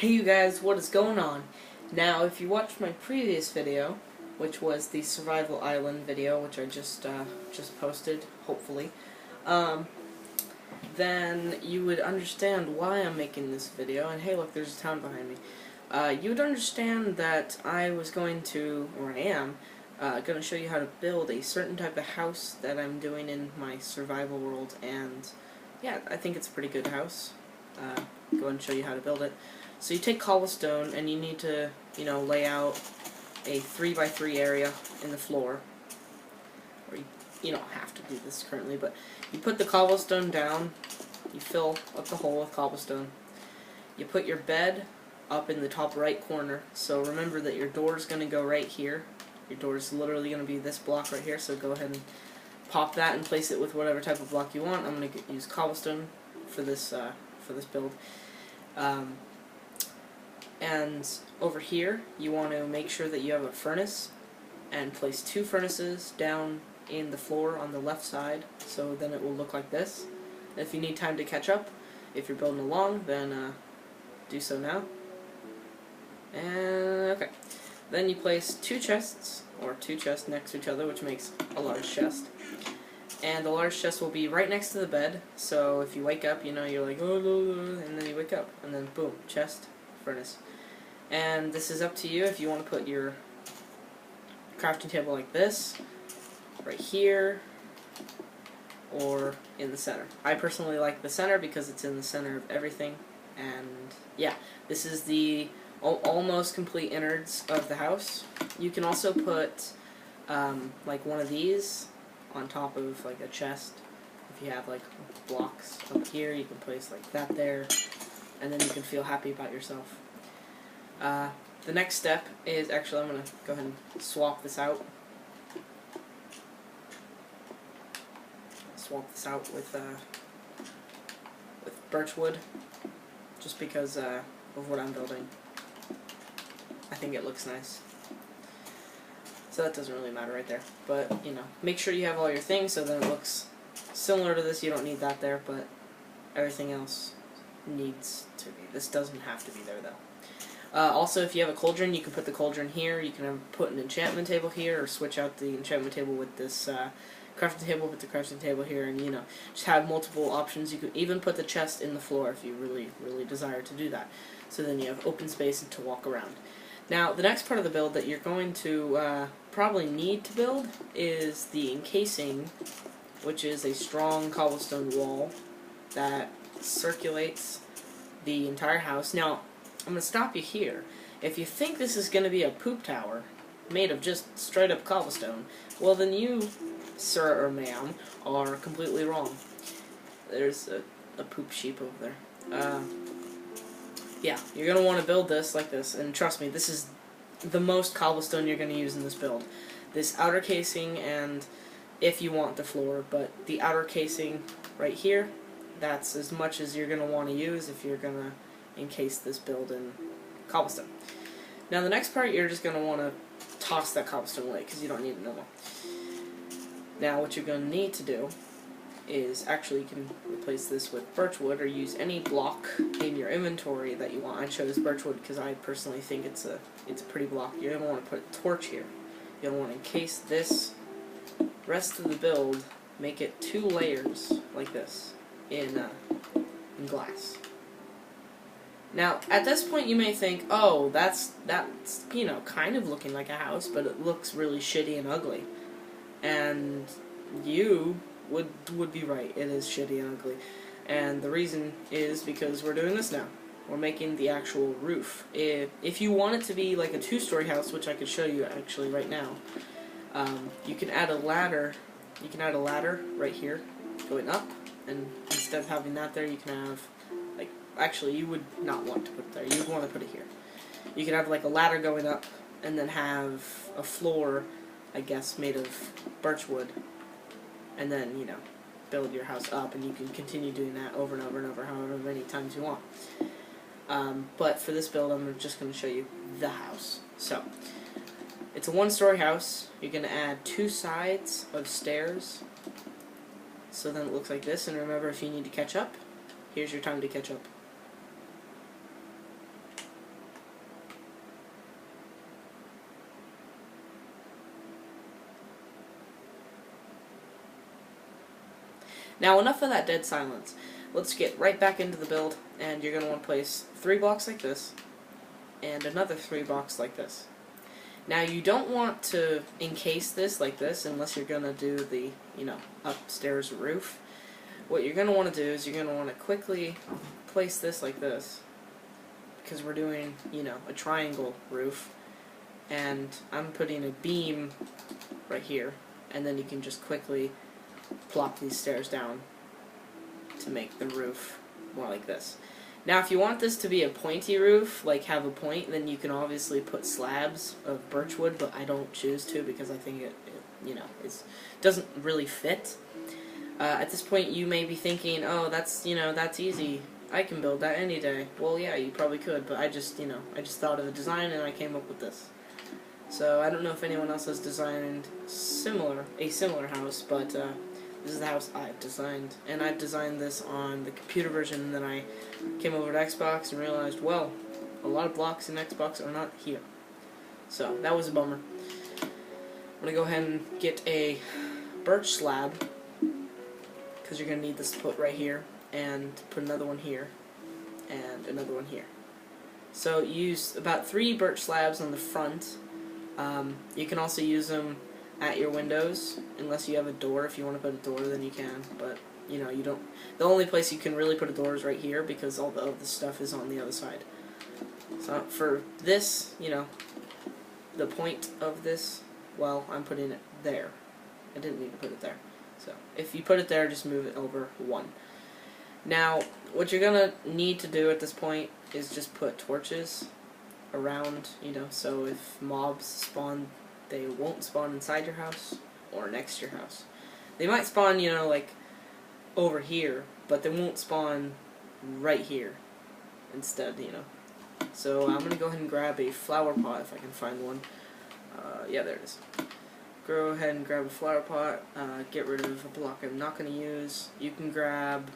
Hey you guys, what is going on? Now, if you watched my previous video, which was the Survival Island video, which I just posted, hopefully, then you would understand why I'm making this video. And hey, look, there's a town behind me. You would understand that I was going to, or I am, going to show you how to build a certain type of house that I'm doing in my survival world, and yeah, I think it's a pretty good house. Go ahead and show you how to build it. So you take cobblestone and you need to, lay out a 3x3 area in the floor. Or you don't have to do this currently, but you put the cobblestone down, you fill up the hole with cobblestone. You put your bed up in the top right corner, so remember that your door is going to go right here. Your door is literally going to be this block right here, so go ahead and pop that and place it with whatever type of block you want. I'm going to use cobblestone for this build. And over here, you want to make sure that you have a furnace, and place 2 furnaces down in the floor on the left side, so then it will look like this. If you need time to catch up, if you're building along, then do so now. And okay, then you place 2 chests, or 2 chests next to each other, which makes a large chest. And the large chest will be right next to the bed, so if you wake up, you're like, oh, and then you wake up, and then boom, chest, furnace. And this is up to you if you want to put your crafting table like this, right here, or in the center. I personally like the center because it's in the center of everything, and yeah, this is the almost complete innards of the house. You can also put like one of these on top of like a chest. If you have like blocks up here, you can place like that there, and then you can feel happy about yourself. The next step is, actually I'm going to go ahead and swap this out. Swap this out with birchwood, just because of what I'm building. I think it looks nice. So that doesn't really matter right there. But, make sure you have all your things so then it looks similar to this. You don't need that there, but everything else needs to be. This doesn't have to be there, though. Also, if you have a cauldron, you can put the cauldron here. You can put an enchantment table here, or switch out the enchantment table with this crafting table, put the crafting table here, and, just have multiple options. You could even put the chest in the floor if you really, really desire to do that. So then you have open space to walk around. Now, the next part of the build that you're going to probably need to build is the encasing, which is a strong cobblestone wall that circulates the entire house. Now, I'm going to stop you here. If you think this is going to be a poop tower made of just straight up cobblestone, well then you, sir or ma'am, are completely wrong. There's a poop sheep over there. Yeah, you're going to want to build this like this, and trust me, this is the most cobblestone you're going to use in this build. This outer casing, and if you want the floor, but the outer casing right here, that's as much as you're going to want to use if you're going to encase this build in cobblestone. Now the next part, you're just going to want to toss that cobblestone away because you don't need it no more. Now what you're going to need to do is, actually you can replace this with birchwood or use any block in your inventory that you want. I chose birchwood because I personally think it's a pretty block. You're going to want to put a torch here. You're going to want to encase this rest of the build, make it 2 layers like this in glass. Now, at this point you may think, oh, that's kind of looking like a house, but it looks really shitty and ugly. And you would be right, it is shitty and ugly. And the reason is because we're doing this now. We're making the actual roof. If you want it to be like a 2-story house, which I could show you actually right now, you can add a ladder. You can add a ladder right here, going up, and instead of having that there, you can have, actually, you would not want to put it there. You would want to put it here. You could have like a ladder going up, and then have a floor, I guess, made of birchwood, and then, build your house up, and you can continue doing that over and over and over, however many times you want. But for this build, I'm just going to show you the house. So, it's a 1-story house. You're going to add 2 sides of stairs, so then it looks like this, and remember, if you need to catch up, here's your time to catch up. Now enough of that dead silence. Let's get right back into the build, and you're going to want to place 3 blocks like this, and another 3 blocks like this. Now you don't want to encase this like this unless you're going to do the, upstairs roof. What you're going to want to do is you're going to want to quickly place this like this, because we're doing, a triangle roof, and I'm putting a beam right here, and then you can just quickly plop these stairs down to make the roof more like this. Now if you want this to be a pointy roof, like have a point, then you can obviously put slabs of birchwood, but I don't choose to because I think it doesn't really fit. At this point you may be thinking, oh, that's easy, I can build that any day. Well, yeah, you probably could, but I just thought of a design and I came up with this. So I don't know if anyone else has designed a similar house, but this is the house I've designed, and I've designed this on the computer version, and then I came over to Xbox and realized, well, a lot of blocks in Xbox are not here. So that was a bummer. I'm gonna go ahead and get a birch slab, because you're gonna need this to put right here, and put another one here, and another one here. So use about 3 birch slabs on the front. You can also use them at your windows, unless you have a door. If you want to put a door, then you can, but you don't. The only place you can really put a door is right here, because all the other stuff is on the other side. So for this, the point of this, well, I'm putting it there. I didn't need to put it there. So if you put it there, just move it over 1. Now, what you're gonna need to do at this point is just put torches around, so if mobs spawn, they won't spawn inside your house or next to your house. They might spawn, like over here, but they won't spawn right here instead, So I'm gonna go ahead and grab a flower pot if I can find one. Yeah, there it is. Go ahead and grab a flower pot, get rid of a block I'm not gonna use. You can grab,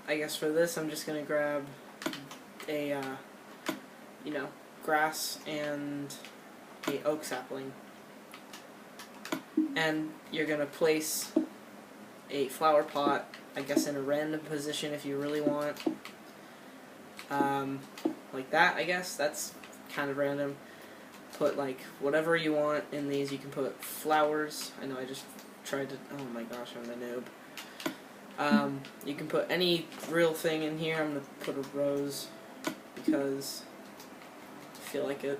I guess for this I'm just gonna grab a, grass and a oak sapling. And you're gonna place a flower pot, I guess in a random position if you really want. Like that, I guess. That's kind of random. Put like whatever you want in these. You can put flowers. I know I just tried to, oh my gosh, I'm a noob. You can put any real thing in here. I'm gonna put a rose because I feel like it.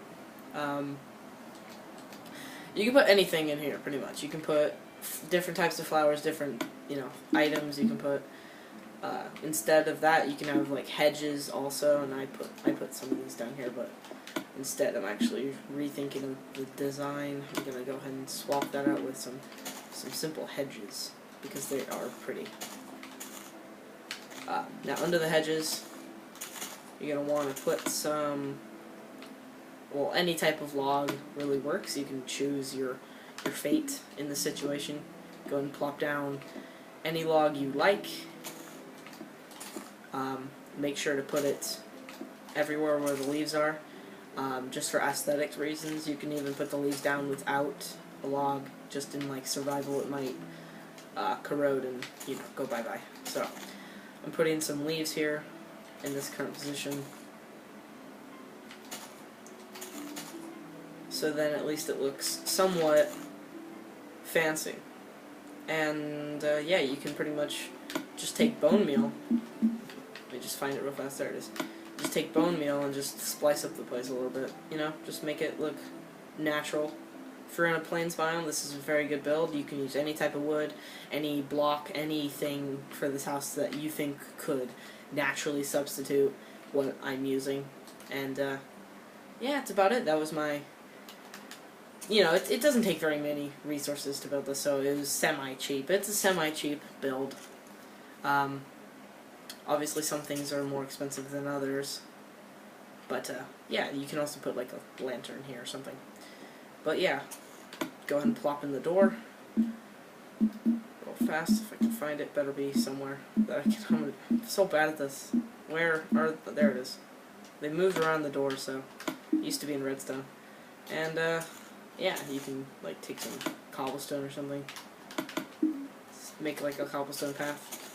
You can put anything in here, pretty much. You can put different types of flowers, different, items. You can put, instead of that, you can have, like, hedges also, and I put some of these down here, but instead I'm actually rethinking of the design. I'm going to go ahead and swap that out with some simple hedges, because they are pretty. Now, under the hedges, you're going to want to put some, well, any type of log really works. You can choose your fate in the situation. Go ahead and plop down any log you like. Make sure to put it everywhere where the leaves are. Just for aesthetic reasons, you can even put the leaves down without a log. Just in like survival, it might corrode and go bye-bye. So I'm putting some leaves here in this current position. So then at least it looks somewhat fancy. And yeah, you can pretty much just take bone meal. Let me just find it real fast. There it is. Just take bone meal and just splice up the place a little bit. Just make it look natural. If you're in a plains biome, this is a very good build. You can use any type of wood, any block, anything for this house that you think could naturally substitute what I'm using. And yeah, that's about it. That was my... it doesn't take very many resources to build this, so it was semi-cheap. It's a semi-cheap build. Obviously some things are more expensive than others. But, yeah, you can also put, like, a lantern here or something. But, yeah, go ahead and plop in the door. Real fast, if I can find it. Better be somewhere that I can... I'm so bad at this. Where are... There it is. They moved around the door, so... It used to be in redstone. And, yeah, you can, like, take some cobblestone or something. Make, like, a cobblestone path.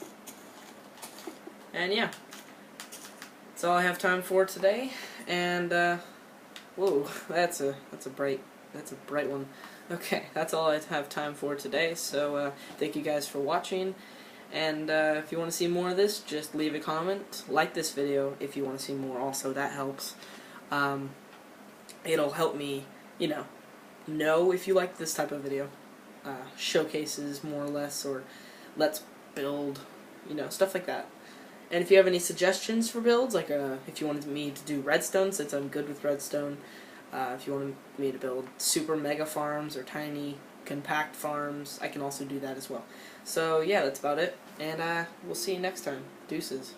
And yeah, that's all I have time for today. And whoa, that's a bright one. Okay, that's all I have time for today. So thank you guys for watching. And if you want to see more of this, just leave a comment. Like this video if you want to see more. Also, that helps. It'll help me, know if you like this type of video. Showcases, more or less, or let's build, stuff like that. And if you have any suggestions for builds, like if you wanted me to do redstone, since I'm good with redstone, if you wanted me to build super mega farms or tiny compact farms, I can also do that as well. So yeah, that's about it, and we'll see you next time. Deuces.